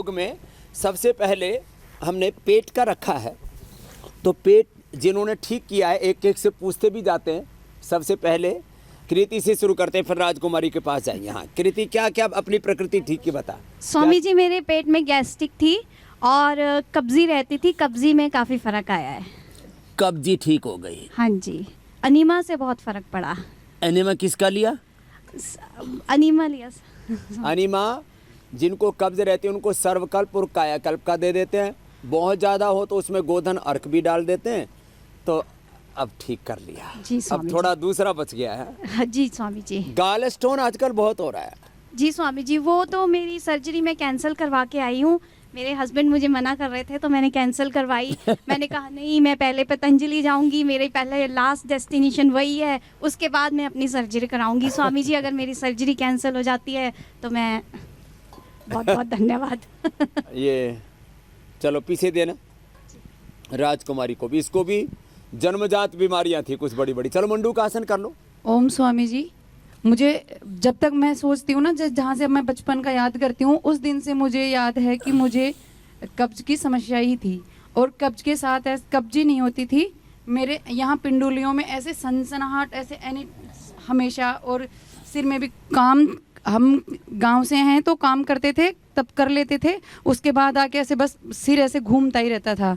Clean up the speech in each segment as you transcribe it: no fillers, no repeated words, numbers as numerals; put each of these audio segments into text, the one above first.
योग में सबसे पहले हमने पेट का रखा है। तो पेट जिन्होंने ठीक किया है एक एक से पूछते भी जाते हैं। सबसे पहले कृति से शुरू करते हैं, फिर राजकुमारी के पास जाएंगे। हाँ कृति, क्या क्या अपनी प्रकृति ठीक की बता। स्वामी जी मेरे पेट में गैस्ट्रिक थी और कब्जी रहती थी, कब्जी में काफ़ी फ़र्क आया है। कब्जी ठीक हो गई। हाँ जी, अनीमा से बहुत फ़र्क पड़ा। एनिमा किसका लिया? अनीमा लिया। अनिमा जिनको कब्ज रहती है उनको सर्वकल्प और कायाकल्प का दे देते हैं। बहुत ज़्यादा हो तो उसमें गोधन अर्क भी डाल देते हैं। तो अब ठीक कर लिया जी स्वामी अब थोड़ा दूसरा बच गया है। हाँ जी स्वामी जी। गाल स्टोन आजकल बहुत हो रहा है। जी स्वामी जी, वो तो मेरी सर्जरी में कैंसिल करवा के आई हूँ। मेरे हस्बैंड मुझे मना कर रहे थे तो मैंने कैंसिल करवाई। मैंने कहा नहीं, मैं पहले पतंजलि जाऊंगी, मेरे पहले लास्ट डेस्टिनेशन वही है, उसके बाद मैं अपनी सर्जरी कराऊंगी। स्वामी जी अगर मेरी सर्जरी कैंसिल हो जाती है तो मैं बहुत बहुत धन्यवाद। ये चलो पीछे देना राजकुमारी को भी, इसको भी जन्मजात बीमारियां थी कुछ बड़ी बड़ी। चलो मंडू का आसन कर लो। ओम स्वामी जी, मुझे जब तक मैं सोचती हूँ ना, जहाँ से मैं बचपन का याद करती हूँ, उस दिन से मुझे याद है कि मुझे कब्ज की समस्या ही थी। और कब्ज के साथ ऐसे कब्जी नहीं होती थी मेरे यहाँ पिंडुलियों में, ऐसे सनसनाहट ऐसे एनी हमेशा। और सिर में भी काम, हम गांव से हैं तो काम करते थे तब कर लेते थे, उसके बाद आके ऐसे बस सिर ऐसे घूमता ही रहता था।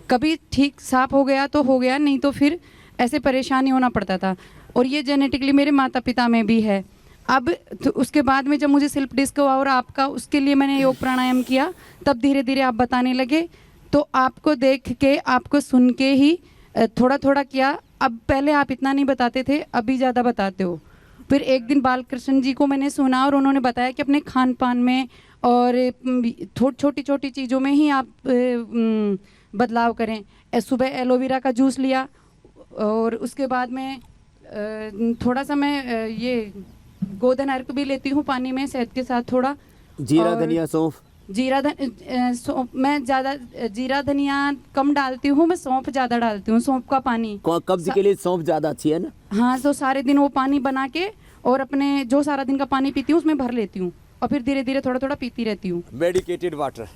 कभी ठीक साफ हो गया तो हो गया, नहीं तो फिर ऐसे परेशानी होना पड़ता था। और ये जेनेटिकली मेरे माता पिता में भी है। अब तो उसके बाद में जब मुझे सेल्फ डिस्क हुआ और आपका उसके लिए मैंने योग प्राणायाम किया, तब धीरे धीरे आप बताने लगे। तो आपको देख के, आपको सुन के ही थोड़ा थोड़ा किया। अब पहले आप इतना नहीं बताते थे, अभी ज़्यादा बताते हो। फिर एक दिन बालकृष्ण जी को मैंने सुना और उन्होंने बताया कि अपने खान पान में और छोटी छोटी चीज़ों में ही आप बदलाव करें। सुबह एलोवेरा का जूस लिया और उसके बाद में थोड़ा सा मैं ये गोधन अर्क भी लेती हूँ पानी में शहद के साथ थोड़ा। जीरा धनिया सौंफ। मैं ज़्यादा जीरा धनिया कम डालती हूँ, मैं सौंफ ज़्यादा डालती हूँ। सौंफ का पानी कब्ज के लिए सौंफ ज़्यादा अच्छी है ना। हाँ, तो सारे दिन वो पानी बना के और अपने जो सारा दिन का पानी पीती हूँ उसमें भर लेती हूँ और फिर धीरे धीरे थोड़ा थोड़ा पीती रहती हूँ। Medicated water.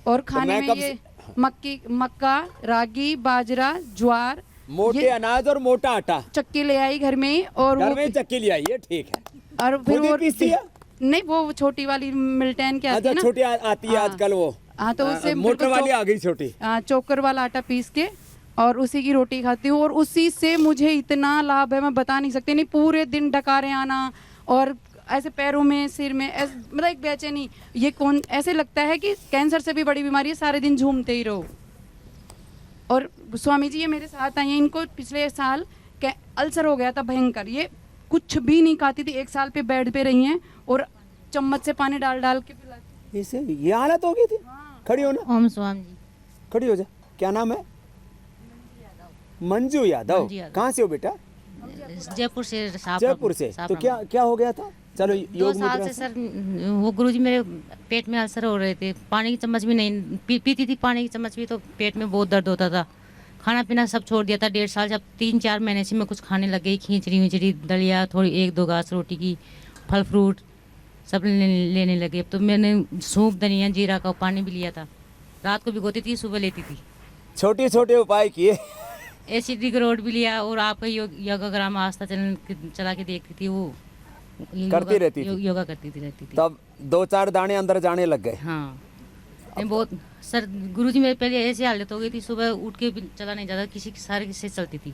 और खाने में ये मक्का, रागी, बाजरा, ज्वार, मोटे अनाज और मोटा आटा। चक्की ले आई घर में ही, और घर वो में चक्की ले आई है, ठीक है। और फिर वो पीसती है? नहीं, वो छोटी वाली मिल्टन के आती है ना, छोटी आती है आजकल वो। हाँ, तो उससे मोटर वाली आ गई छोटी। चोकर वाला आटा पीस के और उसी की रोटी खाती हूँ। और उसी से मुझे इतना लाभ है, मैं बता नहीं सकती। नहीं, पूरे दिन डकारे आना और ऐसे पैरों में, सिर में, मतलब एक बेचैनी, ये कौन, ऐसे लगता है कि कैंसर से भी बड़ी बीमारी है, सारे दिन झूमते ही रहो। और स्वामी जी ये मेरे साथ आई हैं, इनको पिछले साल अल्सर हो गया था भयंकर। ये कुछ भी नहीं खाती थी, 1 साल पे बेड पे रही हैं और चम्मच से पानी डाल डाल के पिलाती। इसे ये हालत हो गई थी। हाँ। खड़ी हो ना। ओम स्वामी जी। खड़ी हो जा। क्या नाम है? मंजू यादव। कहाँ से हो बेटा? जयपुर से। जयपुर से। तो क्या हो गया था? चलो 2 साल से सर, वो गुरुजी मेरे पेट में अल्सर हो रहे थे। पानी की चम्मच भी नहीं पीती थी, पानी की चम्मच भी, तो पेट में बहुत दर्द होता था। खाना पीना सब छोड़ दिया था 1.5 साल। जब 3-4 महीने से मैं कुछ खाने लग गई, खिचड़ी विचड़ी, दलिया, थोड़ी 1-2 घास रोटी की, फल फ्रूट सब लेने लगे। अब तो मैंने सूप, धनिया, जीरा का पानी भी लिया था। रात को भिगोती थी, सुबह लेती थी। छोटे छोटे उपाय किए। एसिडिक रोड भी लिया और आपका योगाग्राम आस्था चैनल चला के देखती थी, वो करती रहती थी, योगा करती रहती थी। तब 2-4 दाने अंदर जाने लग गए। हाँ, बहुत सर, गुरुजी मेरे पहले ऐसी हालत हो गई थी, सुबह उठ के भी चला नहीं जाता, किसी के सहारे से चलती थी।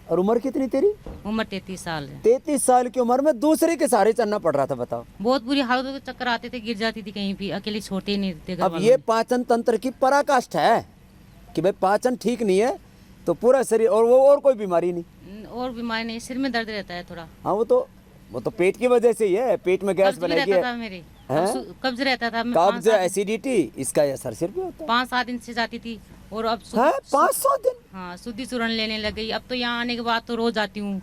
और उम्र कितनी तेरी? उम्र 33 साल है। 33 साल की उम्र में दूसरे के सहारे चलना पड़ रहा था, बताओ। बहुत बुरी हालत हो, चक्कर आते थे, गिर जाती थी कहीं भी, अकेले छोटे नहीं थे। अब ये पाचन तंत्र की पराकाष्ठा है कि भाई पाचन ठीक नहीं है तो पूरा शरीर, और वो और कोई बीमारी नहीं। और बीमारी नहीं, सिर में दर्द रहता है थोड़ा। हाँ, वो तो पेट की वजह से ही है, पेट में गैस बनेगी। कब्ज रहता था, कब्ज, एसिडिटी, इसका असर सिर पे होता है। 5-7 दिन से जाती थी और अब 5-7 दिन। हाँ, शुद्धि चूर्ण लेने लग गई। अब तो यहाँ आने के बाद तो रोज आती हूँ।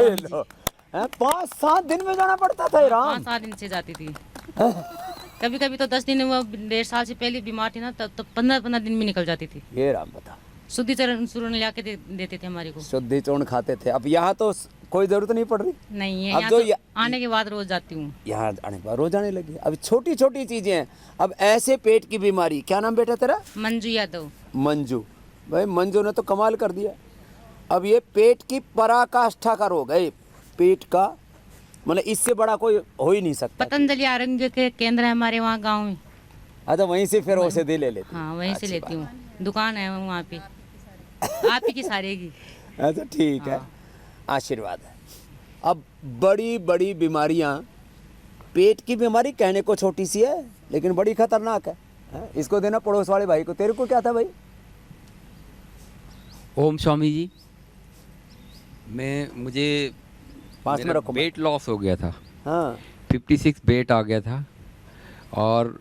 5-7 दिन में जाना पड़ता था। 5-7 दिन से जाती थी। कभी कभी तो 10 दिन में, 1.5 साल से पहले बीमार थी ना, तब तो 15-15 दिन में निकल जाती थी। ये राम बता। शुद्धि चूर्ण ला के देते थे हमारे को। शुद्धि चूर्ण खाते थे। अब यहाँ तो कोई जरूरत नहीं पड़ रही नहीं है, अब यहाँ जो तो आने के बाद रोज जाती हूँ। यहाँ आने के बाद रोज आने लगी। अब छोटी छोटी चीजें हैं। अब ऐसे पेट की बीमारी, क्या नाम बेटा तेरा? मंजू यादव। मंजू। भाई मंजू ने तो कमाल कर दिया। अब ये पेट की पराकाष्ठा का रोग है, पेट का, मतलब इससे बड़ा कोई हो ही नहीं सकता। पतंजलि आरोग्य के केंद्र है हमारे वहाँ गांव में। अच्छा, वहीं से फिर औषधि ले लेते? हाँ, वहीं से लेती हूँ, दुकान है वहाँ पे आप ही की सारे की। अच्छा ठीक है, आशीर्वाद है। अब बड़ी बड़ी बीमारियां, पेट की बीमारी कहने को छोटी सी है लेकिन बड़ी खतरनाक है, हैं? इसको देना पड़ोस वाले भाई को। तेरे को क्या था भाई? ओम स्वामी जी, मुझे पास में रखो। वेट लॉस हो गया था। हाँ 56 वेट आ गया था और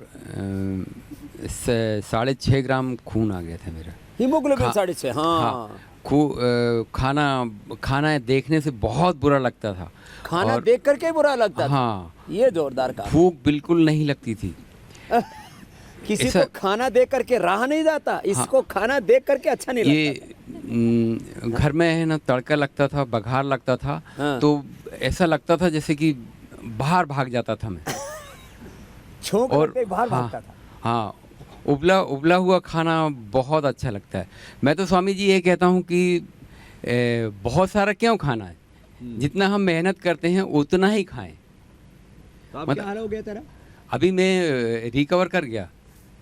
6.5 ग्राम खून आ गया था मेरा। हीमोग्लोबिन खा- 6.5। हाँ खाना देखने से बहुत बुरा लगता था। खाना और- देख करके बुरा लगता था। हाँ, ये जोरदार काम। भूख बिल्कुल नहीं लगती थी। किसी ऐसा- को खाना देख करके रहा नहीं जाता, इसको खाना देख करके अच्छा नहीं लगता। ये घर में है ना, तड़का लगता था, बघार लगता था, हाँ। तो ऐसा लगता था जैसे कि बाहर भाग जाता था मैं। छोंक और लगते ही बाहर हाँ, भागता था। हाँ, उबला हुआ खाना बहुत अच्छा लगता है। मैं तो स्वामी जी ये कहता हूँ कि बहुत सारा क्यों खाना है, जितना हम मेहनत करते हैं उतना ही खाएं। तो अब मतलब- क्या हाल हो गया तेरा? अभी मैं रिकवर कर गया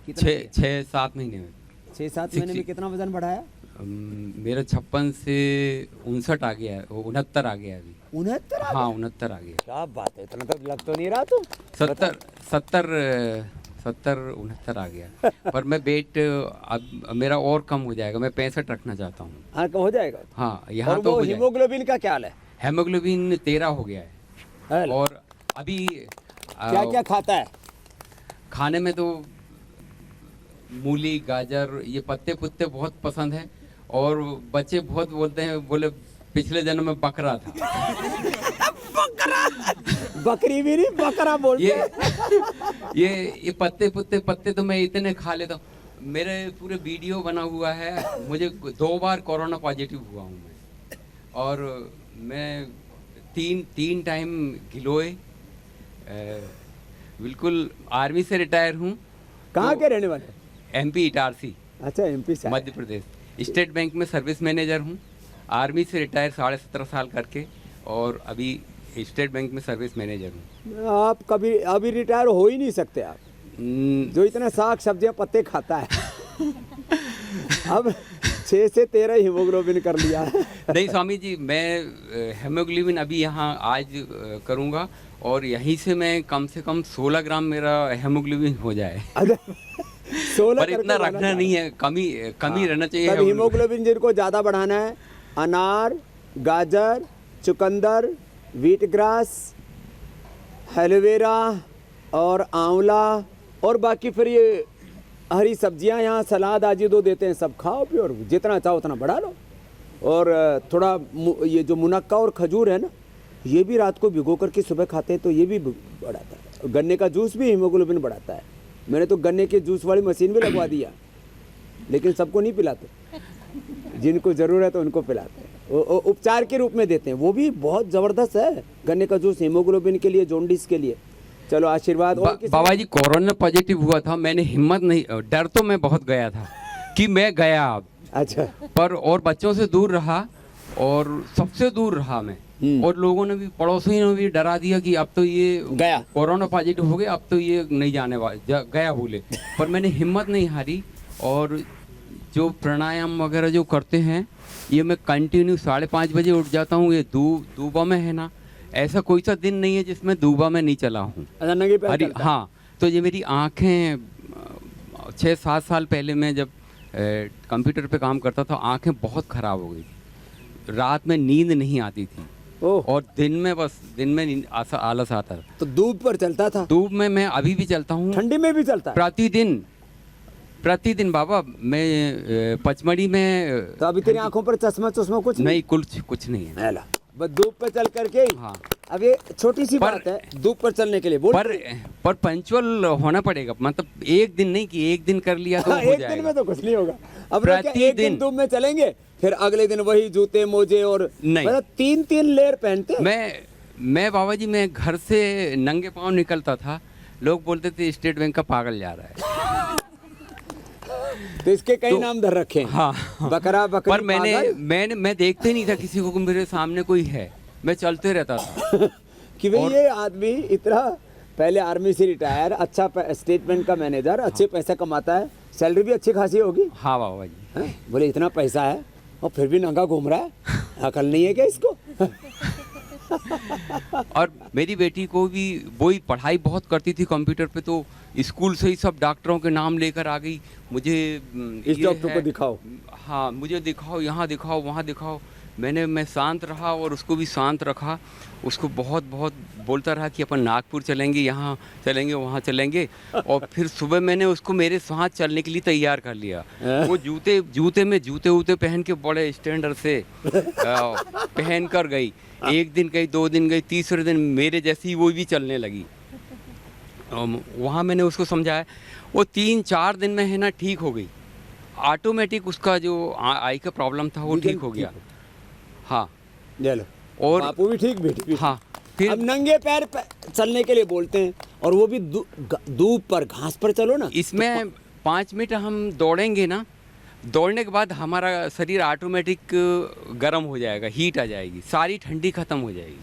कितना 6-7 महीने में। 6-7 महीने में कितना वजन बढ़ाया? मेरा 56 से 59 आ गया है, 69 आ गया है अभी। 69? हाँ 69 आ गया। क्या बात है, इतना तो लग तो नहीं रहा तू। 70-69 आ गया। पर मैं वेट अब मेरा और कम हो जाएगा, मैं 65 रखना चाहता हूँ। हाँ हो जाएगा। हाँ, यहाँ और तो वो हो जाएगा। हीमोग्लोबिन का क्या हाल है? हेमोग्लोबिन 13 हो गया है। और अभी क्या क्या खाता है? खाने में तो मूली, गाजर, ये पत्ते पुत्ते बहुत पसंद है। और बच्चे बहुत बोलते हैं, बोले पिछले जन्म में बकरा था। बकरी भी नहीं, बकरा बोलते हैं। ये पत्ते तो मैं इतने खा लेता हूँ। मेरे पूरे वीडियो बना हुआ है। मुझे 2 बार कोरोना पॉजिटिव हुआ हूँ मैं, और मैं तीन टाइम गिलोय, बिल्कुल आर्मी से रिटायर हूँ। कहाँ के रहने वाले? MP इटारसी, अच्छा MP से। मध्य प्रदेश। स्टेट बैंक में सर्विस मैनेजर हूँ। आर्मी से रिटायर 17.5 साल करके, और अभी स्टेट बैंक में सर्विस मैनेजर हूँ। आप कभी अभी रिटायर हो ही नहीं सकते आप, जो इतना साग सब्जियां पत्ते खाता है। अब 6 से 13 हीमोग्लोबिन कर लिया है। नहीं स्वामी जी, मैं हेमोग्लोबिन अभी यहाँ आज करूँगा, और यहीं से मैं कम से कम 16 ग्राम मेरा हेमोग्लोबिन हो जाए। 16 पर इतना रखना नहीं है, कमी रहना चाहिए। तब हीमोग्लोबिन जिनको ज़्यादा बढ़ाना है, अनार, गाजर, चुकंदर, व्हीट ग्रास, एलोवेरा और आंवला, और बाकी फिर ये हरी सब्जियां, यहाँ सलाद आदि दो देते हैं, सब खाओ पियो, और जितना चाहो उतना बढ़ा लो। और थोड़ा ये जो मुनक्का और खजूर है ना, ये भी रात को भिगो करके सुबह खाते हैं तो ये भी बढ़ाता है। गन्ने का जूस भी हीमोग्लोबिन बढ़ाता है। मैंने तो गन्ने के जूस वाली मशीन भी लगवा दिया, लेकिन सबको नहीं पिलाते, जिनको ज़रूरत है उनको पिलाते हैं। वो उपचार के रूप में देते हैं, वो भी बहुत ज़बरदस्त है गन्ने का जूस हीमोग्लोबिन के लिए, जॉन्डिस के लिए। चलो आशीर्वाद। और बाबा जी, कोरोना पॉजिटिव हुआ था, मैंने हिम्मत नहीं, डर तो मैं बहुत गया था कि मैं गया अब। अच्छा, पर और बच्चों से दूर रहा, और सबसे दूर रहा मैं। और लोगों ने भी, पड़ोसियों ने भी डरा दिया कि अब तो ये गया, कोरोना पॉजिटिव हो गया, अब तो ये नहीं जाने वाला, गया बोले। पर मैंने हिम्मत नहीं हारी, और जो प्राणायाम वगैरह जो करते हैं, ये मैं कंटिन्यू 5:30 बजे उठ जाता हूँ। ये दूबा में है ना, ऐसा कोई सा दिन नहीं है जिसमें दूबा में नहीं चला हूँ। नंगे पैर चलता है। हाँ, तो ये मेरी आँखें 6-7 साल पहले मैं जब कंप्यूटर पे काम करता था, आँखें बहुत ख़राब हो गई थी। रात में नींद नहीं आती थी, और दिन में आलस आता था। तो धूप पर चलता था? धूप में मैं अभी भी चलता हूँ, ठंडी में भी चलता है? प्रतिदिन बाबा। मैं पचमढ़ी में। तो अभी तेरी आंखों पर चश्मा कुछ नहीं, कुछ नहीं है। बस धूप पर चल करके। हाँ, अब ये छोटी सी बात है, धूप पर चलने के लिए बोल। पर पंचुअल होना पड़ेगा, मतलब एक दिन नहीं कि एक दिन कर लिया तो हो एक जाएगा। दिन में तो कुछ नहीं होगा। अब एक दिन प्रतिदिन धूप में चलेंगे फिर अगले दिन वही जूते मोजे और नहीं। मतलब 3-3 लेयर पहनते। मैं बाबा जी मैं घर से नंगे पाँव निकलता था, लोग बोलते थे स्टेट बैंक का पागल जा रहा है। तो इसके कई तो- नाम धर रखे हैं। हाँ बकरा बकरी पर पागल। मैं देखते नहीं था किसी को मेरे सामने कोई है, मैं चलते रहता था। कि भाई और- ये आदमी इतना पहले आर्मी से रिटायर, अच्छा स्टेट बैंक का मैनेजर, अच्छे पैसा कमाता है, सैलरी भी अच्छी खासी होगी। हाँ बाबा जी। हैं? बोले इतना पैसा है और फिर भी नंगा घूम रहा है, अकल नहीं है क्या इसको? और मेरी बेटी को भी वही पढ़ाई बहुत करती थी कंप्यूटर पे, तो स्कूल से ही सब डॉक्टरों के नाम लेकर आ गई। मुझे इस ये डॉक्टर को है, दिखाओ। हाँ मुझे दिखाओ, यहाँ दिखाओ, वहाँ दिखाओ। मैं शांत रहा और उसको भी शांत रखा। उसको बहुत बहुत बोलता रहा कि अपन नागपुर चलेंगे, यहाँ चलेंगे, वहाँ चलेंगे। और फिर सुबह मैंने उसको मेरे साथ चलने के लिए तैयार कर लिया। वो जूते वूते पहन के बड़े स्टैंडर्ड से पहन कर गई। एक दिन गई, 2 दिन गई, तीसरे दिन मेरे जैसी वो भी चलने लगी। वहाँ मैंने उसको समझाया, वो 3-4 दिन में है ना ठीक हो गई। ऑटोमेटिक उसका जो आई का प्रॉब्लम था वो ठीक हो गया। हाँ चलो, और बापू भी ठीक, बेटी भी। हाँ फिर अब नंगे पैर चलने के लिए बोलते हैं, और वो भी धूप पर, घास पर चलो ना। इसमें 5 मिनट हम दौड़ेंगे ना, दौड़ने के बाद हमारा शरीर ऑटोमेटिक गर्म हो जाएगा, हीट आ जाएगी, सारी ठंडी खत्म हो जाएगी।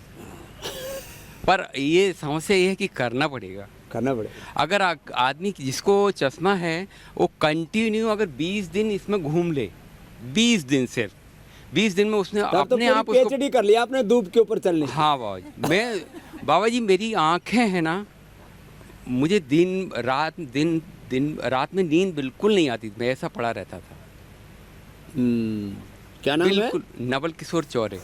पर ये समस्या ये है कि करना पड़ेगा। करना पड़ेगा। अगर आदमी जिसको चश्मा है वो कंटिन्यू अगर 20 दिन इसमें घूम ले, 20 दिन सिर्फ 20 दिन में उसने तब तो अपने आप उसको। PhD कर लिया आपने धूप के ऊपर चलने की। हाँ बाबा जी मेरी आंखें हैं ना, मुझे दिन रात में नींद बिल्कुल नहीं आती, मैं ऐसा पड़ा रहता था। क्या नाम है? बिल्कुल नवल किशोर चौरे।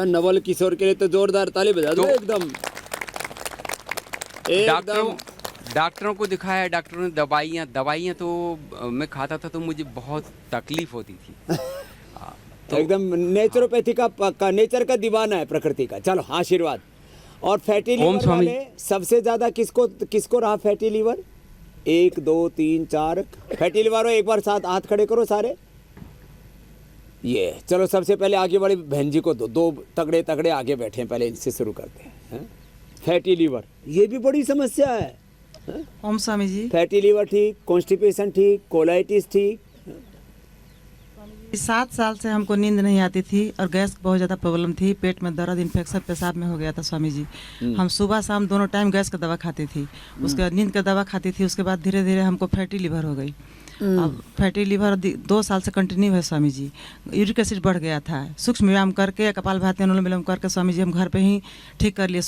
नवल किशोर के लिए तो जोरदार ताली बजा दो। तो- एकदम डॉक्टरों को दिखाया, डॉक्टरों ने दवाइयाँ तो मैं खाता था तो मुझे बहुत तकलीफ होती थी। तो एकदम नेचुरोपैथी का पक्का, नेचर का दीवाना है, प्रकृति का। चलो आशीर्वाद। और फैटी ओम लीवर स्वामी। वाले सबसे ज्यादा किसको रहा फैटी लीवर? 1 2 3 4 फैटी लीवर हो। एक बार साथ हाथ खड़े करो सारे। ये चलो सबसे पहले आगे वाली बहन जी को दो तगड़े तगड़े आगे बैठे हैं, पहले इनसे शुरू करते हैं। फैटी लीवर ये भी बड़ी समस्या है। ओम स्वामी जी। फैटी लीवर ठीक, कॉन्स्टिपेशन ठीक, कोलाइटिस ठीक। 7 साल से हमको नींद नहीं आती थी और गैस की बहुत ज़्यादा प्रॉब्लम थी, पेट में दर्द, इन्फेक्शन पेशाब में हो गया था स्वामी जी। हम सुबह शाम दोनों टाइम गैस का दवा खाती थी, उसके बाद नींद का दवा खाती थी, उसके बाद धीरे धीरे हमको फैटी लीवर हो गई। अब फैटी लीवर 2 साल से कंटिन्यू है स्वामी जी। यूरिक एसिड बढ़ गया था, सूक्ष्म व्यायाम करके, कपालभाति अनुलोम विलोम करके स्वामी जी हम घर पे ही ठीक कर लिए।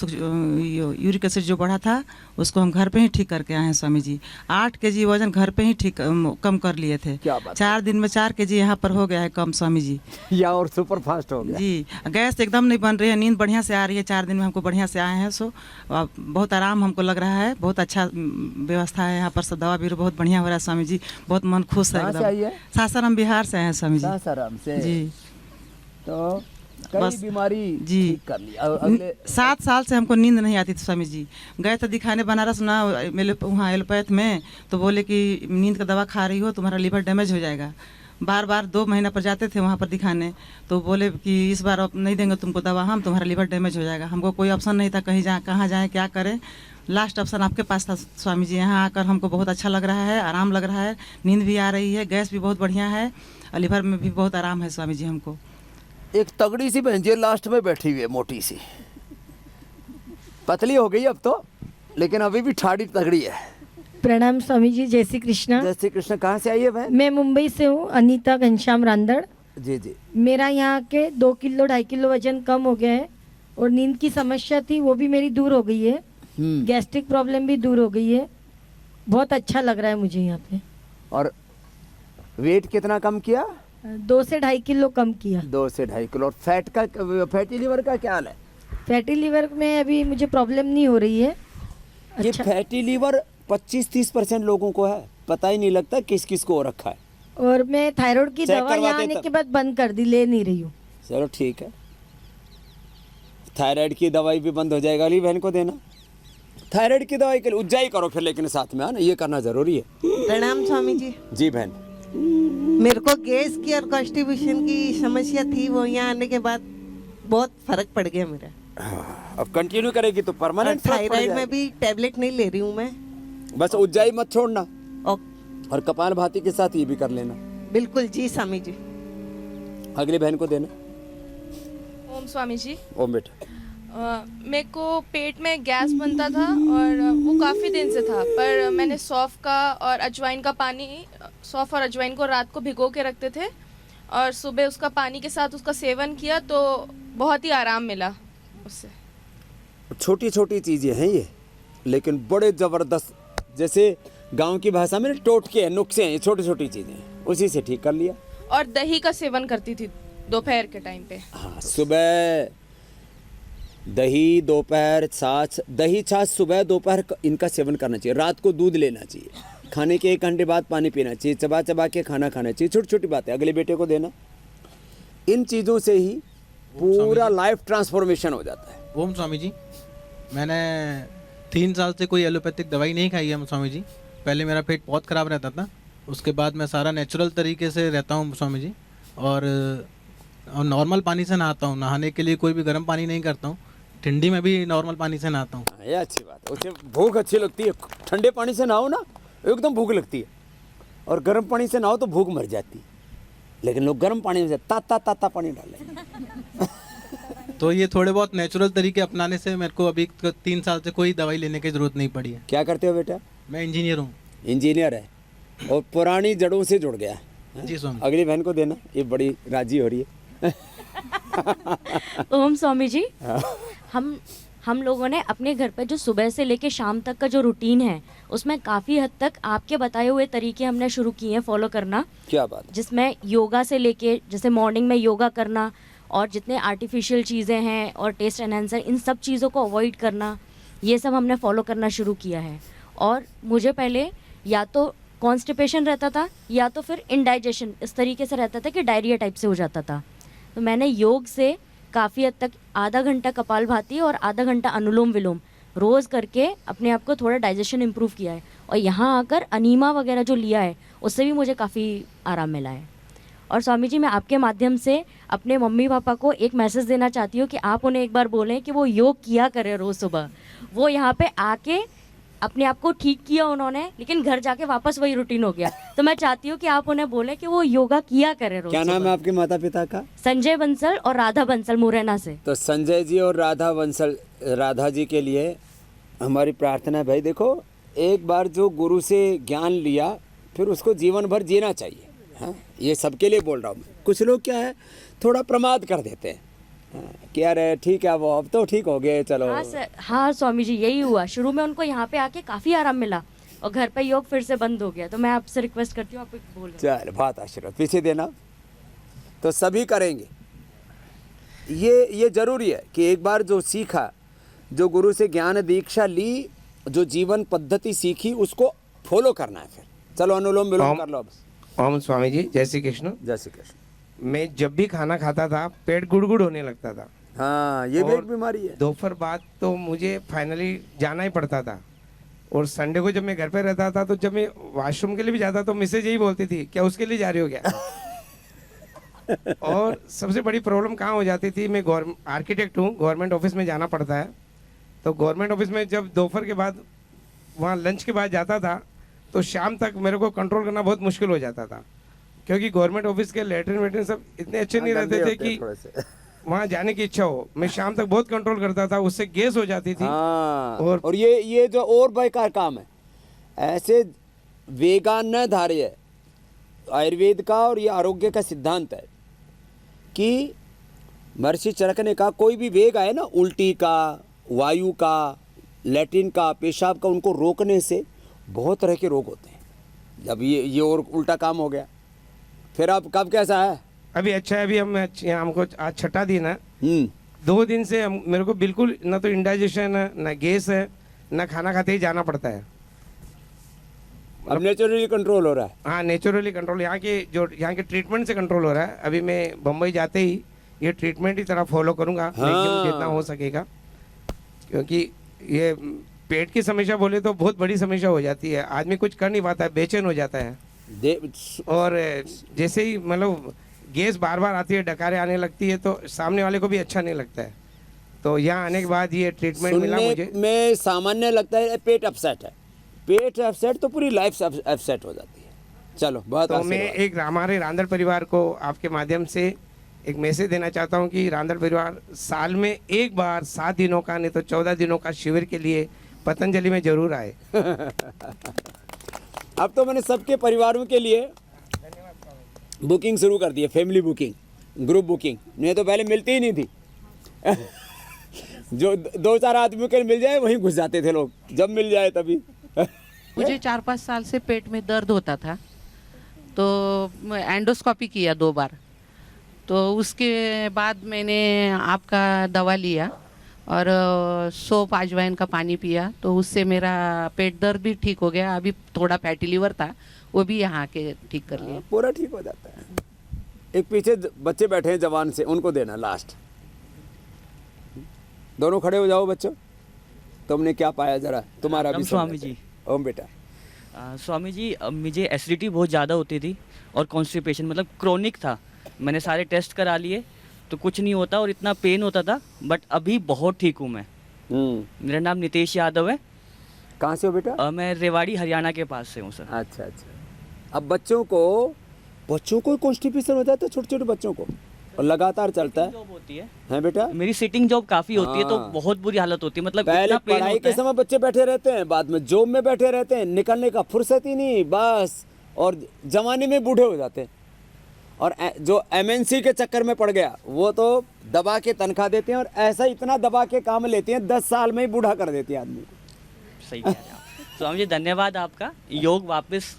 यूरिक एसिड जो बढ़ा था उसको हम घर पे ही ठीक करके आए हैं स्वामी जी। 8 kg वजन घर पे ही ठीक कम कर लिए थे। क्या बात है। 4 दिन में 4 kg यहाँ पर हो गया है कम स्वामी जी। या और सुपर फास्ट हो गया। जी गैस एकदम नहीं बन रही है, नींद बढ़िया से आ रही है। 4 दिन में हमको बढ़िया से आए हैं, सो बहुत आराम हमको लग रहा है। बहुत अच्छा व्यवस्था है यहाँ पर, सब दवा भी बहुत बढ़िया हो रहा है स्वामी जी। बहुत मन खुश है कहाँ से एकदम। आई है? सासाराम बिहार से हैं स्वामी जी। सासाराम से। जी तो कई बस- बीमारी जी। ठीक कर ली। और अगले 7 साल से हमको नींद नहीं आती थी स्वामी जी। गए तो दिखाने बनारस ना, वहाँ एलोपैथ में, तो बोले कि नींद का दवा खा रही हो तुम्हारा लीवर डैमेज हो जाएगा। बार बार 2 महीना पर जाते थे वहाँ पर दिखाने, तो बोले कि इस बार अब नहीं देंगे तुमको दवा हम, तुम्हारा लीवर डैमेज हो जाएगा। हमको कोई ऑप्शन नहीं था, कहाँ जाएँ क्या करें। लास्ट ऑप्शन आपके पास था स्वामी जी। यहाँ आकर हमको बहुत अच्छा लग रहा है, आराम लग रहा है, नींद भी आ रही है, गैस भी बहुत बढ़िया है और लीवर में भी बहुत आराम है स्वामी जी हमको। एक तगड़ी सी बहन जी लास्ट में बैठी हुई है, मोटी सी, पतली हो गई अब तो, लेकिन अभी भी ठाड़ी तगड़ी है। प्रणाम स्वामी जी, जय श्री कृष्णा। जय श्री कृष्ण। कहाँ से आई है बहन? मैं मुंबई से हूँ, अनीता घनश्याम रांदड़। जी जी। मेरा यहाँ के 2 किलो 2.5 किलो वजन कम हो गया है और नींद की समस्या थी वो भी मेरी दूर हो गई है। गैस्ट्रिक प्रॉब्लम भी दूर हो गई है। बहुत अच्छा लग रहा है मुझे यहाँ पे। और वेट कितना कम किया? 2 से 2.5 किलो कम किया। 2 से 2.5 किलो। और फैटी लीवर का क्या हाल है? फैटी लीवर में अभी मुझे प्रॉब्लम नहीं हो रही है। ये अच्छा। फैटी लीवर 25-30% लोगों को है, पता ही नहीं लगता किस किस को हो रखा है। और मैं थायराइड की चेक दवा यहाँ करवाते आने तब। के बाद बंद कर दी, ले नहीं रही हूँ। चलो ठीक है, थायराइड की दवाई भी बंद हो जाएगा। अली बहन को देना थायराइड की दवाई के लिए। उज्जाई करो फिर, लेकिन साथ में आना, ये करना जरूरी है। प्रणाम स्वामी जी। जी बहन। मेरे को गैस की और कॉन्स्टिपेशन की समस्या थी, वो यहाँ आने के बाद बहुत फर्क पड़ गया मेरा। अब कंटिन्यू करेगी तो और परमानेंट थायराइड में भी टैबलेट नहीं ले रही हूँ मैं। बस उज्जाई मत छोड़ना, और और कपालभाति के साथ ये भी कर लेना। बिल्कुल जी स्वामी जी। अगली बहन को देना। ओम स्वामी जी। ओम बेटा। मेरे को पेट में गैस बनता था और वो काफ़ी दिन से था, पर मैंने सौंफ का और अजवाइन का पानी, सौंफ और अजवाइन को रात को भिगो के रखते थे और सुबह उसका पानी के साथ उसका सेवन किया तो बहुत ही आराम मिला उससे। छोटी छोटी चीज़ें हैं ये, लेकिन बड़े ज़बरदस्त, जैसे गांव की भाषा में टोटके हैं, नुस्खे हैं, ये छोटी छोटी चीज़ें हैं, उसी से ठीक कर लिया। और दही का सेवन करती थी दोपहर के टाइम पे। हाँ, सुबह दही, दोपहर छाछ, दही छाछ सुबह दोपहर इनका सेवन करना चाहिए। रात को दूध लेना चाहिए, खाने के 1 घंटे बाद पानी पीना चाहिए, चबा चबा के खाना खाना चाहिए। छोटी छोटी बातें अगले बेटे को देना। इन चीज़ों से ही पूरा लाइफ ट्रांसफॉर्मेशन हो जाता है। ओम स्वामी जी, मैंने 3 साल से कोई एलोपैथिक दवाई नहीं खाई है स्वामी जी। पहले मेरा पेट बहुत ख़राब रहता था, उसके बाद मैं सारा नेचुरल तरीके से रहता हूँ स्वामी जी, और नॉर्मल पानी से नहाता हूँ। नहाने के लिए कोई भी गर्म पानी नहीं करता हूँ, ठंडी में भी नॉर्मल पानी से नहाता हूँ। ये अच्छी बात है, उसे भूख अच्छी लगती है। ठंडे पानी से नहाओ ना, एकदम भूख लगती है, और गर्म पानी से नहाओ तो भूख मर जाती है। लेकिन लोग गर्म पानी में से ताता पानी डालें। तो ये थोड़े बहुत नेचुरल तरीके अपनाने से मेरे को अभी 3 साल से कोई दवाई लेने की ज़रूरत नहीं पड़ी है। क्या करते हो बेटा? मैं इंजीनियर हूँ। इंजीनियर है और पुरानी जड़ों से जुड़ गया है। जी स्वामी। अगली बहन को देना, ये बड़ी राजी हो रही है। ओम स्वामी जी। हम लोगों ने अपने घर पे जो सुबह से लेके शाम तक का जो रूटीन है, उसमें काफ़ी हद तक आपके बताए हुए तरीके हमने शुरू किए हैं फॉलो करना। क्या बात? जिसमें योगा से लेके, जैसे मॉर्निंग में योगा करना, और जितने आर्टिफिशियल चीज़ें हैं और टेस्ट एनहांसर, इन सब चीज़ों को अवॉइड करना, ये सब हमने फॉलो करना शुरू किया है। और मुझे पहले या तो कॉन्स्टिपेशन रहता था या तो फिर इंडाइजेशन इस तरीके से रहता था कि डायरिया टाइप से हो जाता था। तो मैंने योग से काफ़ी हद तक आधा घंटा कपालभाति और आधा घंटा अनुलोम विलोम रोज़ करके अपने आप को थोड़ा डाइजेशन इम्प्रूव किया है। और यहाँ आकर अनीमा वगैरह जो लिया है, उससे भी मुझे काफ़ी आराम मिला है। और स्वामी जी, मैं आपके माध्यम से अपने मम्मी पापा को एक मैसेज देना चाहती हूँ कि आप उन्हें एक बार बोलें कि वो योग किया करें रोज़ सुबह। वो यहाँ पे आके अपने आप को ठीक किया उन्होंने, लेकिन घर जाके वापस वही रूटीन हो गया। तो मैं चाहती हूँ कि आप उन्हें बोले कि वो योगा किया करें रोज। क्या नाम है आपके माता पिता का? संजय बंसल और राधा बंसल, मुरैना से। तो संजय जी और राधा बंसल, राधा जी के लिए हमारी प्रार्थना है। भाई देखो, एक बार जो गुरु से ज्ञान लिया फिर उसको जीवन भर जीना चाहिए। हाँ, ये सबके लिए बोल रहा हूँ। कुछ लोग क्या है, थोड़ा प्रमाद कर देते हैं। कि यार ठीक है, वो अब तो ठीक हो गए, चलो। हाँ सर, हाँ स्वामी जी, यही हुआ। शुरू में उनको यहाँ पे आके काफ़ी आराम मिला और घर पे योग फिर से बंद हो गया। तो मैं आपसे रिक्वेस्ट करती हूँ, आप बोल। चल, बहुत आशीर्वाद पीछे देना। तो सभी करेंगे, ये जरूरी है कि एक बार जो सीखा, जो गुरु से ज्ञान दीक्षा ली, जो जीवन पद्धति सीखी, उसको फॉलो करना है। फिर चलो अनुलोम विलोम कर लो। ओम स्वामी जी, जय श्री कृष्ण। जय श्री कृष्ण। मैं जब भी खाना खाता था पेट गुड़गुड़ होने लगता था। हाँ, ये भी एक बीमारी है। दोपहर बाद तो मुझे फाइनली जाना ही पड़ता था। और संडे को जब मैं घर पे रहता था, तो जब मैं वॉशरूम के लिए भी जाता तो मिसेज यही बोलती थी, क्या उसके लिए जा रही हो क्या? और सबसे बड़ी प्रॉब्लम कहाँ हो जाती थी, मैं आर्किटेक्ट हूँ, गवर्नमेंट ऑफिस में जाना पड़ता है। तो गवर्नमेंट ऑफिस में जब दोपहर के बाद वहाँ लंच के बाद जाता था, तो शाम तक मेरे को कंट्रोल करना बहुत मुश्किल हो जाता था, क्योंकि गवर्नमेंट ऑफिस के लेटरिन वेटरिन सब इतने अच्छे नहीं रहते थे कि वहाँ जाने की इच्छा हो। मैं शाम तक बहुत कंट्रोल करता था, उससे गैस हो जाती थी। और ये जो और बेकार काम है, ऐसे वेगान्नधार्य आयुर्वेद का और ये आरोग्य का सिद्धांत है कि महर्षि चरक ने कहा, कोई भी वेग आए ना, उल्टी का, वायु का, लैट्रिन का, पेशाब का, उनको रोकने से बहुत तरह के रोग होते हैं। जब ये और उल्टा काम हो गया, फिर अब कब कैसा है? अभी अच्छा है। अभी हमको आज छठा दिन है। 2 दिन से मेरे को बिल्कुल ना तो इंडाइजेशन है, ना गैस है, ना खाना खाते ही जाना पड़ता है। अब नेचुरली कंट्रोल हो रहा है। हाँ, नेचुरली कंट्रोल, यहाँ के ट्रीटमेंट से कंट्रोल हो रहा है। अभी मैं बम्बई जाते ही ये ट्रीटमेंट ही तरह फॉलो करूँगा। हाँ। जितना हो सकेगा, क्योंकि ये पेट की समस्या बोले तो बहुत बड़ी समस्या हो जाती है। आदमी कुछ कर नहीं पाता है, बेचैन हो जाता है। और जैसे ही मतलब गैस बार बार आती है, डकारें आने लगती है, तो सामने वाले को भी अच्छा नहीं लगता है। तो यहाँ आने के बाद ये ट्रीटमेंट मिला मुझे। सुनने में सामान्य लगता है पेट अपसेट है, पेट अपसेट तो पूरी लाइफ अपसेट हो जाती है। चलो बहुत तो मैं एक हमारे रांदल परिवार को आपके माध्यम से एक मैसेज देना चाहता हूँ कि रांदल परिवार साल में एक बार 7 दिनों का नहीं तो 14 दिनों का शिविर के लिए पतंजलि में जरूर आए। अब तो मैंने सबके परिवारों के लिए बुकिंग शुरू कर दी है, फैमिली बुकिंग, ग्रुप बुकिंग। नहीं तो पहले मिलती ही नहीं थी। जो 2-4 आदमियों के मिल जाए वहीं घुस जाते थे लोग, जब मिल जाए तभी। मुझे 4-5 साल से पेट में दर्द होता था, तो एंडोस्कोपी किया 2 बार। तो उसके बाद मैंने आपका दवा लिया और सोप अजवाइन का पानी पिया, तो उससे मेरा पेट दर्द भी ठीक हो गया। अभी थोड़ा फैटी लीवर था, वो भी यहाँ के ठीक कर लिया। पूरा ठीक हो जाता है। एक पीछे बच्चे बैठे हैं जवान से, उनको देना लास्ट। दोनों खड़े हो जाओ बच्चों, तुमने क्या पाया जरा, तुम्हारा भी। स्वामी जी। ओम बेटा। स्वामी जी, मुझे एसिडिटी बहुत ज़्यादा होती थी और कॉन्स्टिपेशन मतलब क्रोनिक था। मैंने सारे टेस्ट करा लिए तो कुछ नहीं होता और इतना पेन होता था, बट अभी बहुत ठीक हूँ मैं। मेरा नाम नितेश यादव है। कहाँ से हो बेटा? मैं रेवाड़ी हरियाणा के पास से हूँ सर। अच्छा अच्छा। अब बच्चों को कॉन्स्टिपेशन हो जाता है, छोटे छोटे बच्चों को, और लगातार चलता है। जॉब होती है हैं बेटा? मेरी सिटिंग जॉब काफ़ी होती है, तो हाँ। बहुत बुरी हालत होती है। मतलब पहले इतना पेन पढ़ाई होता के है। समय बच्चे बैठे रहते हैं, बाद में जॉब में बैठे रहते हैं, निकलने का फुर्सत ही नहीं बस, और जवानी में बूढ़े हो जाते हैं। और जो एमएनसी के चक्कर में पड़ गया वो तो दबा के तनख्वाह देते हैं, और ऐसा इतना दबा के काम लेते हैं 10 साल में ही बूढ़ा कर देती है आदमी को। सही कह रहे हैं आप। स्वामी जी धन्यवाद आपका योग वापस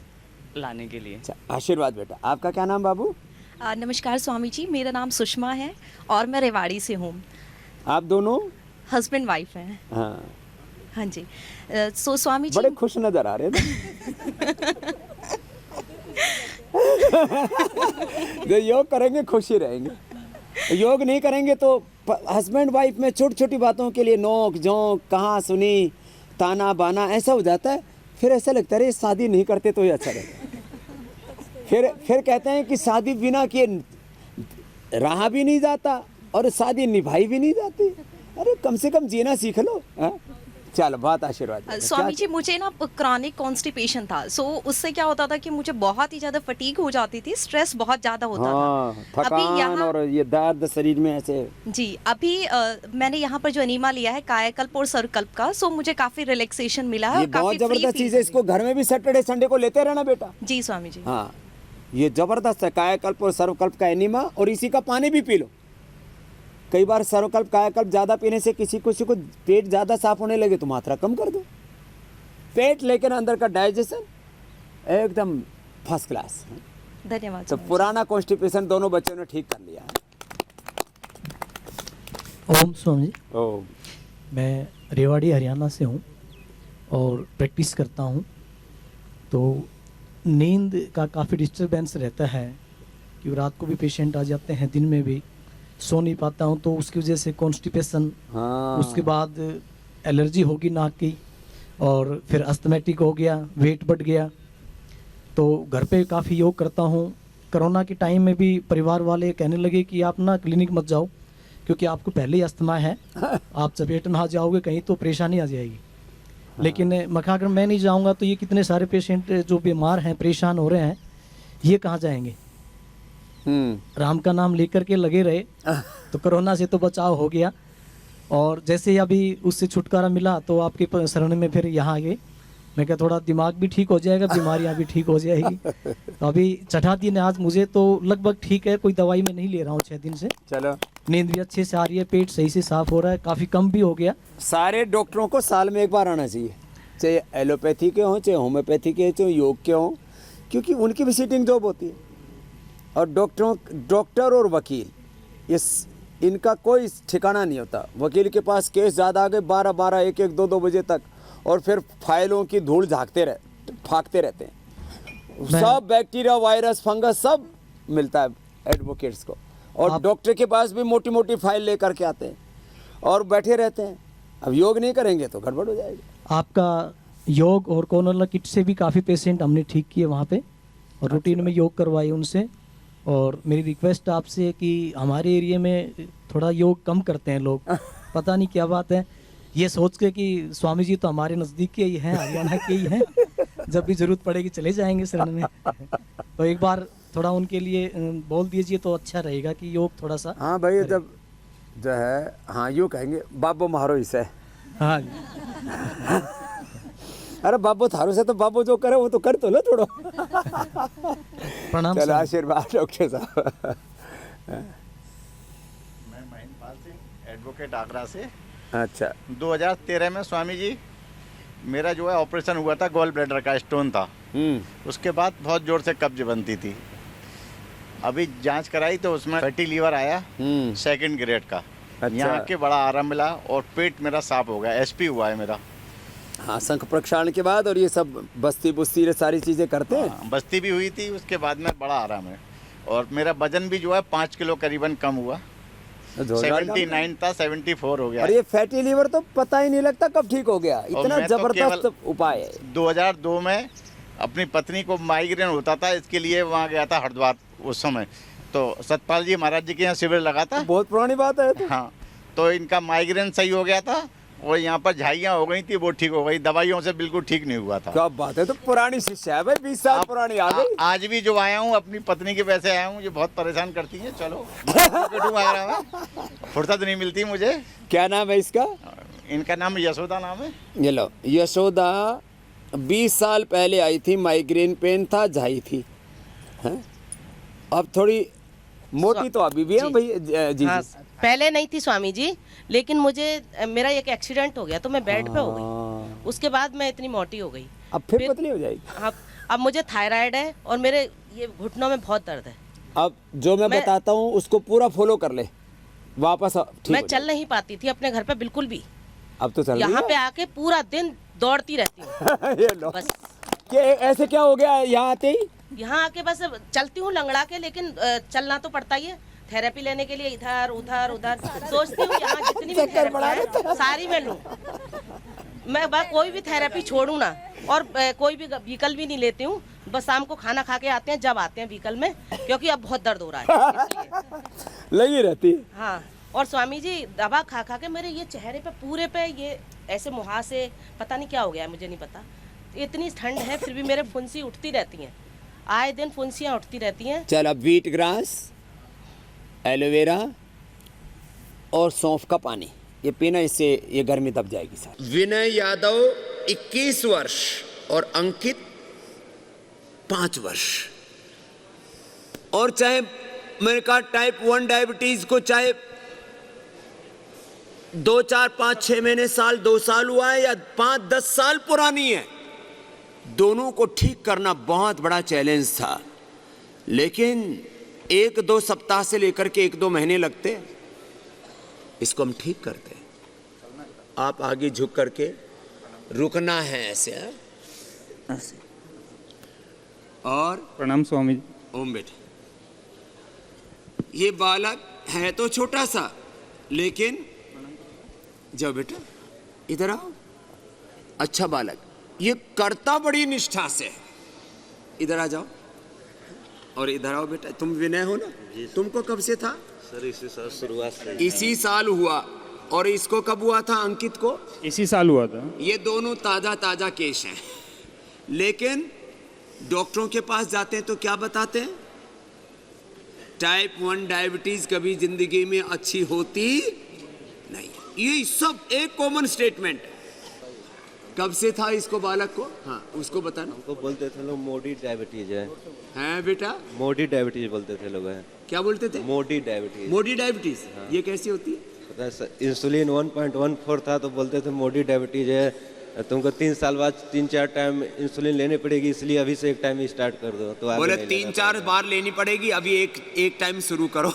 लाने के लिए। आशीर्वाद बेटा। आपका क्या नाम बाबू? नमस्कार स्वामी जी, मेरा नाम सुषमा है और मैं रेवाड़ी से हूँ। आप दोनों हस्बैंड वाइफ हैं? हाँ हाँ जी। सो स्वामी जी बड़े खुश नजर आ रहे थे। जो योग करेंगे खुश ही रहेंगे, योग नहीं करेंगे तो हस्बैंड वाइफ में छोटी छोटी बातों के लिए नोक झोंक, कहाँ सुनी, ताना बाना ऐसा हो जाता है। फिर ऐसा लगता है शादी नहीं करते तो ही अच्छा रहता। फिर कहते हैं कि शादी बिना किए रहा भी नहीं जाता और शादी निभाई भी नहीं जाती। अरे कम से कम जीना सीख लो। चलो बहुत आशीर्वाद। स्वामी जी मुझे ना क्रॉनिक कॉन्स्टिपेशन था, सो उससे क्या होता था कि मुझे बहुत ही ज़्यादा फटीग हो जाती थी, स्ट्रेस बहुत ज़्यादा होता था। थकान और ये दर्द शरीर में ऐसे। जी अभी मैंने यहाँ पर जो अनीमा लिया है कायाकल्प और सर्वकल्प का, सो मुझे काफ़ी रिलैक्सेशन मिला है। ये बहुत जबरदस्त चीज़ है, इसको घर में भी सैटरडे संडे को लेते रहना बेटा। जी स्वामी जी। हाँ ये जबरदस्त है, कायाकल्प और सर्वकल्प का एनीमा, और इसी का पानी भी पी लो। कई बार सर्वकल्प कायाकल्प ज़्यादा पीने से किसी को पेट ज़्यादा साफ होने लगे तो मात्रा कम कर दो। पेट लेकर अंदर का डाइजेशन एकदम फर्स्ट क्लास। धन्यवाद। तो पुराना कॉन्स्टिपेशन दोनों बच्चों ने ठीक कर लिया। ओम स्वामी जी। ओम। मैं रेवाड़ी हरियाणा से हूँ और प्रैक्टिस करता हूँ। तो नींद का काफ़ी डिस्टरबेंस रहता है कि रात को भी पेशेंट आ जाते हैं, दिन में भी सो नहीं पाता हूँ, तो उसकी वजह से कॉन्स्टिपेशन, उसके बाद एलर्जी होगी नाक की, और फिर अस्थमेटिक हो गया, वेट बढ़ गया। तो घर पे काफ़ी योग करता हूँ। कोरोना के टाइम में भी परिवार वाले कहने लगे कि आप ना क्लिनिक मत जाओ क्योंकि आपको पहले ही अस्थमा है, आप चपेट ना जाओगे कहीं तो परेशानी आ जाएगी। लेकिन मैं अगर मैं नहीं जाऊंगा तो ये कितने सारे पेशेंट जो बीमार हैं, परेशान हो रहे हैं, ये कहाँ जाएंगे। राम का नाम लेकर के लगे रहे तो कोरोना से तो बचाव हो गया, और जैसे ही अभी उससे छुटकारा मिला तो आपके शरण में फिर यहाँ आ गए। मैं क्या थोड़ा दिमाग भी ठीक हो जाएगा, बीमारियाँ भी ठीक हो जाएगी। तो अभी छठा दिन है आज, मुझे तो लगभग ठीक है, कोई दवाई मैं नहीं ले रहा हूँ 6 दिन से। चलो नींद भी अच्छे से आ रही है, पेट सही से साफ हो रहा है, काफ़ी कम भी हो गया। सारे डॉक्टरों को साल में एक बार आना चाहिए, चाहे एलोपैथी के हों, चाहे होम्योपैथी के, चाहे योग के हों, क्योंकि उनकी भी सिटिंग जॉब होती है। और डॉक्टर और वकील इनका कोई ठिकाना नहीं होता। वकील के पास केस ज़्यादा आ गए 12-12, 1-1, 2-2 बजे तक, और फिर फाइलों की धूल फाँकते रहते हैं। सब बैक्टीरिया, वायरस, फंगस सब मिलता है एडवोकेट्स को, और डॉक्टर के पास भी मोटी मोटी फाइल लेकर के आते हैं और बैठे रहते हैं। अब योग नहीं करेंगे तो गड़बड़ हो जाएगी। आपका योग और कोरोना किट से भी काफ़ी पेशेंट हमने ठीक किए वहाँ पे, और रूटीन में योग करवाए उनसे। और मेरी रिक्वेस्ट आपसे है कि हमारे एरिया में थोड़ा योग कम करते हैं लोग, पता नहीं क्या बात है, ये सोच के कि स्वामी जी तो हमारे नज़दीक के ही हैं, हरियाणा के ही हैं, जब भी ज़रूरत पड़ेगी चले जाएंगे शरण में। तो एक बार थोड़ा उनके लिए बोल दीजिए तो अच्छा रहेगा कि योग थोड़ा सा। हाँ भाई, जब जो है हाँ यूँ कहेंगे बाबू मारो इसे। हाँ अरे बाबू थारू से तो बाबू जो करे वो तो कर तो लो थोड़ा। प्रणाम। चलो आशीर्वाद डॉक्टर साहब। मैं महेंद्रपाल सिंह, एडवोकेट आगरा से। अच्छा। 2013 में स्वामी जी मेरा जो है ऑपरेशन हुआ था, गॉल ब्लैडर का स्टोन था। उसके बाद बहुत जोर से कब्ज बनती थी। अभी जांच कराई तो उसमें फैटी लीवर आया 2nd ग्रेड का। अच्छा। यहाँ के बड़ा आराम मिला और पेट मेरा साफ हो गया, एसपी हुआ है मेरा। हाँ, शंख प्रक्षालन के बाद और ये सब बस्ती बुस्ती ये सारी चीज़ें करते हैं। हाँ, बस्ती भी हुई थी, उसके बाद में बड़ा आराम है। और मेरा वजन भी जो है 5 किलो करीबन कम हुआ। 79 था, 74 हो गया। और ये फैटी लीवर तो पता ही नहीं लगता कब ठीक हो गया, इतना जबरदस्त उपाय है। 2002 में अपनी पत्नी को माइग्रेन होता था, इसके लिए वहाँ गया था हरिद्वार उस समय। तो सतपाल जी महाराज जी के यहाँ शिविर लगा था। बहुत पुरानी बात है। हाँ, तो इनका माइग्रेन सही हो गया था और यहाँ पर झाइयाँ हो गई थी, वो ठीक हो गई। दवाइयों से बिल्कुल ठीक नहीं हुआ था। क्या बात है, तो पुरानी शिष्या है भाई, 20 साल पुरानी आ गई। आज भी जो आया हूँ अपनी पत्नी के पैसे आया हूँ, ये बहुत परेशान करती है। चलो फुर्सत नहीं मिलती मुझे। क्या नाम है इसका? इनका नाम यशोदा नाम है। ये लो, यशोदा 20 साल पहले आई थी, माइग्रेन पेन था, झाई थी। हैं? अब थोड़ी मोटी तो अभी भी है भाई जी। हाँ, पहले नहीं थी स्वामी जी, लेकिन मुझे मेरा एक एक्सीडेंट हो गया तो मैं बेड पे हो गई। उसके बाद मैं इतनी मोटी हो गई। अब फिर पतली हो जाएगी। हाँ, अब मुझे थायराइड है और मेरे ये घुटनों में बहुत दर्द है। अब जो मैं बताता हूँ उसको पूरा फॉलो कर ले, वापस ठीक मैं हो चल नहीं पाती थी अपने घर पे बिल्कुल भी। अब तो चल रही यहाँ है। पे आके पूरा दिन दौड़ती रहती हूँ। ये लो। बस ऐसे क्या हो गया यहाँ आते ही? यहाँ आके बस चलती हूँ लंगड़ा के, लेकिन चलना तो पड़ता ही है। थेरेपी लेने के लिए इधर उधर उधर सोचती हूँ यहाँ जितनी भी थेरेपी है सारी मैं लूँ। मैं बस कोई भी थेरेपी छोड़ूँ ना, और कोई भी व्हीकल भी नहीं लेती हूँ। बस शाम को खाना खा के आते हैं, जब आते हैं व्हीकल में, क्योंकि अब बहुत दर्द हो रहा है इसलिए। लगी रहती है। हाँ, और स्वामी जी दवा खा खा के मेरे ये चेहरे पे पूरे पे ये ऐसे मुहासे, पता नहीं क्या हो गया है, मुझे नहीं पता। इतनी ठंड है फिर भी मेरे फुंसी उठती रहती हैं, आए दिन फुंसियाँ उठती रहती हैं। चल, अब व्हीट ग्रास, एलोवेरा और सौंफ का पानी ये पीना, इससे ये गर्मी दब जाएगी सर। विनय यादव 21 वर्ष और अंकित 5 वर्ष। और चाहे मैंने कहा टाइप 1 डायबिटीज को चाहे 2, 4, 5, 6 महीने, साल, 2 साल हुआ है या 5, 10 साल पुरानी है, दोनों को ठीक करना बहुत बड़ा चैलेंज था। लेकिन 1-2 सप्ताह से लेकर के 1-2 महीने लगते, इसको हम ठीक करते हैं। आप आगे झुक करके रुकना है ऐसे, ऐसे। और प्रणाम स्वामी जी। ओम बेटे, ये बालक है तो छोटा सा, लेकिन जाओ बेटा इधर आओ। अच्छा बालक, ये करता बड़ी निष्ठा से है। इधर आ जाओ और इधर आओ बेटा। तुम विनय हो ना? तुमको कब से था? सर इसी साल शुरुआत से। इसी साल हुआ। और इसको कब हुआ था अंकित को? इसी साल हुआ था। ये दोनों ताजा ताजा केस हैं। लेकिन डॉक्टरों के पास जाते हैं तो क्या बताते हैं? टाइप 1 डायबिटीज कभी जिंदगी में अच्छी होती नहीं। ये सब एक कॉमन स्टेटमेंट है। कब से था इसको बालक को? हाँ, उसको बताना। हमको बोलते थे लोग मोडी डायबिटीज है। हैं बेटा? मोडी डायबिटीज बोलते थे लोग। है क्या बोलते थे? मोडी डायबिटीज। मोडी डायबिटीज। हाँ। ये कैसी होती है? पता है सर, इंसुलिन 1.14 था तो बोलते थे मोडी डायबिटीज है, तुमको 3 साल बाद 3-4 टाइम इंसुलिन लेनी पड़ेगी, इसलिए अभी से एक टाइम स्टार्ट कर दो। तो बोले 3-4 बार लेनी पड़ेगी, अभी एक टाइम शुरू करो।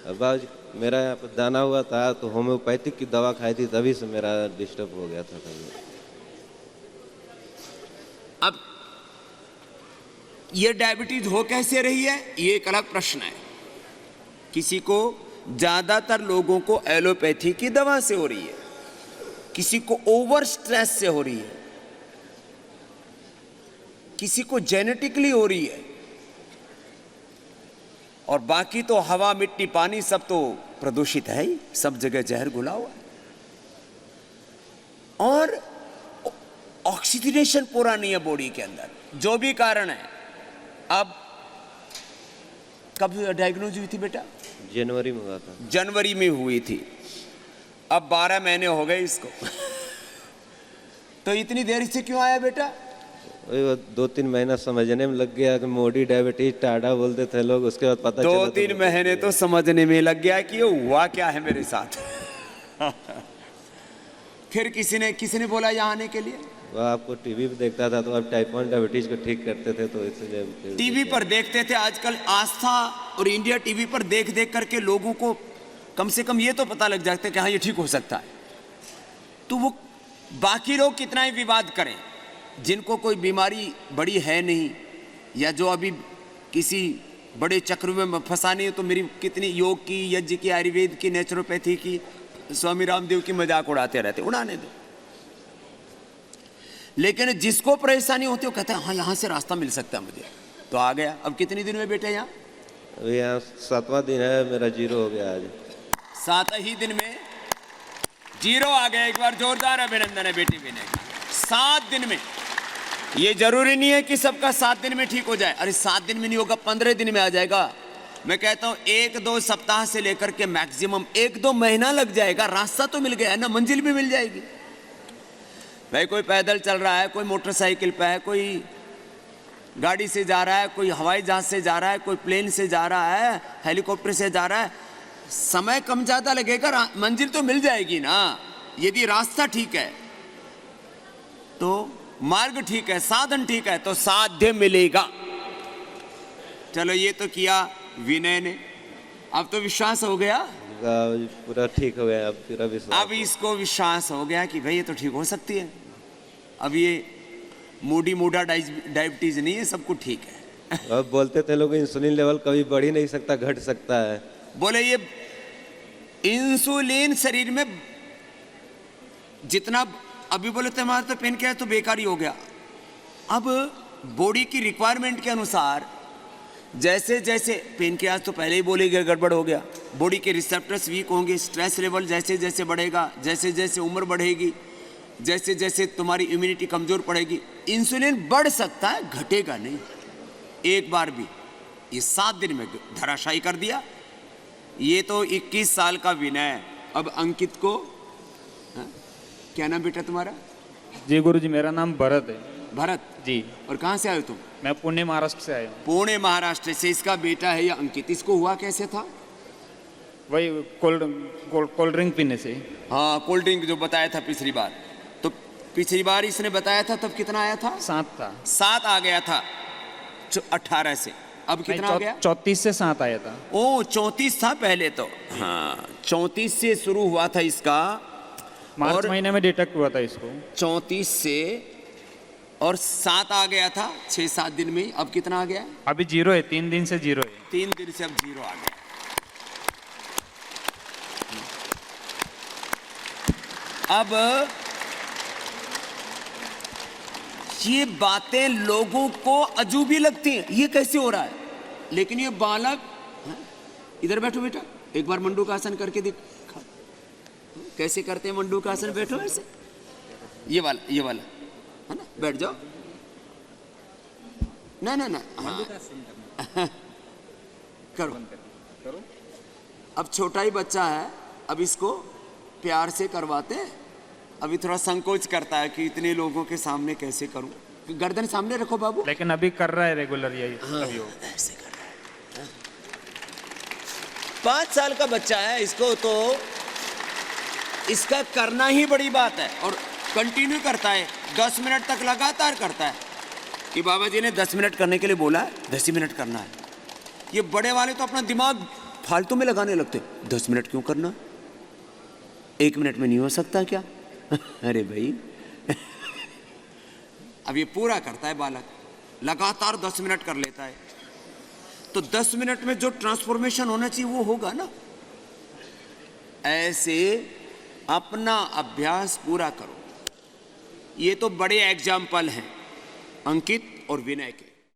अब मेरा यहाँ पर दाना हुआ था तो होम्योपैथिक की दवा खाई थी, तभी से मेरा डिस्टर्ब हो गया था तभी। अब ये डायबिटीज हो कैसे रही है, ये एक अलग प्रश्न है। किसी को, ज्यादातर लोगों को एलोपैथी की दवा से हो रही है, किसी को ओवर स्ट्रेस से हो रही है, किसी को जेनेटिकली हो रही है, और बाकी तो हवा, मिट्टी, पानी सब तो प्रदूषित है ही, सब जगह जहर घुला हुआ है, और ऑक्सीजनेशन पूरा नहीं है बॉडी के अंदर, जो भी कारण है। अब कब डायग्नोज हुई थी बेटा? जनवरी में हुआ था। जनवरी में हुई थी, अब 12 महीने हो गए इसको। तो इतनी देर से क्यों आया बेटा? 2-3 महीना समझने में लग गया कि मोदी डायबिटीज टाडा बोलते थे लोग, उसके बाद पता चला 2-3 महीने तो समझने में लग गया कि ये हुआ क्या है मेरे साथ। फिर किसी ने बोला यहाँ आने के लिए? वो आपको टीवी पे देखता था तो आप टाइप 1 डायबिटीज को ठीक करते थे, तो इसलिए टीवी पर देखते थे। आजकल आस्था और इंडिया टीवी पर देख देख करके लोगों को कम से कम ये तो पता लग जाता है कि हाँ ये ठीक हो सकता है। तो वो बाकी लोग कितना ही विवाद करें, जिनको कोई बीमारी बड़ी है नहीं, या जो अभी किसी बड़े चक्र में फंसा नहीं है, तो मेरी कितनी योग की, यज्ञ की, आयुर्वेद की, नेचुरोपैथी की, स्वामी रामदेव की मजाक उड़ाते रहते, उड़ाने दो। लेकिन जिसको परेशानी होती है वो कहते हैं हाँ यहाँ से रास्ता मिल सकता है मुझे, तो आ गया। अब कितने दिन में बेटे यहाँ? यहाँ 7वां दिन है मेरा, 0 हो गया आज। 7 ही दिन में 0 आ गया। एक बार जोरदार अभिनंदन है बेटी बेने का। 7 दिन में। ये जरूरी नहीं है कि सबका 7 दिन में ठीक हो जाए। अरे 7 दिन में नहीं होगा, 15 दिन में आ जाएगा। मैं कहता हूँ 1-2 सप्ताह से लेकर के मैक्सिमम 1-2 महीना लग जाएगा। रास्ता तो मिल गया है ना, मंजिल भी मिल जाएगी। भाई कोई पैदल चल रहा है, कोई मोटरसाइकिल पे है, कोई गाड़ी से जा रहा है, कोई हवाई जहाज से जा रहा है, कोई प्लेन से जा रहा है, हेलीकॉप्टर से जा रहा है, समय कम ज़्यादा लगेगा, मंजिल तो मिल जाएगी ना। यदि रास्ता ठीक है तो मार्ग ठीक है, साधन ठीक है तो साध्य मिलेगा। चलो ये तो किया विनय ने, अब तो विश्वास हो गया, पूरा ठीक हो गया। अब पूरा विश्वास, अब इसको विश्वास हो गया कि भाई ये तो ठीक हो सकती है। अब ये मोटा डायबिटीज नहीं है, सब कुछ ठीक है। अब बोलते थे लोग इंसुलिन लेवल कभी बढ़ ही नहीं सकता, घट सकता है। बोले ये इंसुलिन शरीर में जितना, अभी बोले थे हमारा तो पेन किया तो बेकार ही हो गया। अब बॉडी की रिक्वायरमेंट के अनुसार जैसे जैसे पेन के आज तो पहले ही बोलेगा गड़बड़ हो गया, बॉडी के रिसेप्टर्स वीक होंगे, स्ट्रेस लेवल जैसे जैसे बढ़ेगा, जैसे जैसे उम्र बढ़ेगी, जैसे जैसे तुम्हारी इम्यूनिटी कमज़ोर पड़ेगी, इंसुलिन बढ़ सकता है, घटेगा नहीं एक बार भी। ये 7 दिन में धराशायी कर दिया। ये तो 21 साल का विनय। अब अंकित को, क्या नाम बेटा तुम्हारा? जी गुरुजी, मेरा नाम भरत है। भरत जी। और कहाँ से आए हो तुम? मैं पुणे महाराष्ट्र से आया हूँ। पुणे महाराष्ट्र से। इसका बेटा है या अंकित, इसको हुआ कैसे था? वही कोल्ड ड्रिंक पीने से। हाँ, कोल्ड ड्रिंक जो बताया था पिछली बार। तो पिछली बार इसने बताया था तब कितना आया था? 7 था। 7 आ गया था 18 से। अब कितना आ गया? 34 से 7 आया था। ओ 34 था पहले तो। हाँ 34 से शुरू हुआ था इसका, मार्च महीने में डिटेक्ट हुआ था इसको। 34 से और 7 आ गया था 6-7 दिन में। अब कितना आ गया? अभी 0 है, 3 दिन से 0 है। 3 दिन से अब 0 आ गया। अब ये बातें लोगों को अजूबी लगती हैं, ये कैसे हो रहा है? लेकिन ये बालक, इधर बैठो बेटा, एक बार मंडूकासन करके दिखा। कैसे करते हैं मंडूकासन? बैठो ऐसे, ये वाला है ना, बैठ जाओ। ना हाँ। करो। अब छोटा ही बच्चा है, अब इसको प्यार से करवाते हैं। अभी थोड़ा संकोच करता है कि इतने लोगों के सामने कैसे करूं। गर्दन सामने रखो बाबू। लेकिन अभी कर रहा है रेगुलर यही। हाँ, ऐसे कर रहा है। 5 साल का बच्चा है, इसको तो इसका करना ही बड़ी बात है और कंटिन्यू करता है। 10 मिनट तक लगातार करता है कि बाबा जी ने 10 मिनट करने के लिए बोला है, 10 ही मिनट करना है। ये बड़े वाले तो अपना दिमाग फालतू में लगाने लगते। 10 मिनट क्यों करना, 1 मिनट में नहीं हो सकता क्या? अरे भाई अब ये पूरा करता है बालक, लगातार 10 मिनट कर लेता है। तो 10 मिनट में जो ट्रांसफॉर्मेशन होना चाहिए वो होगा ना। ऐसे अपना अभ्यास पूरा करो। ये तो बड़े एग्जाम्पल हैं। अंकित और विनय के।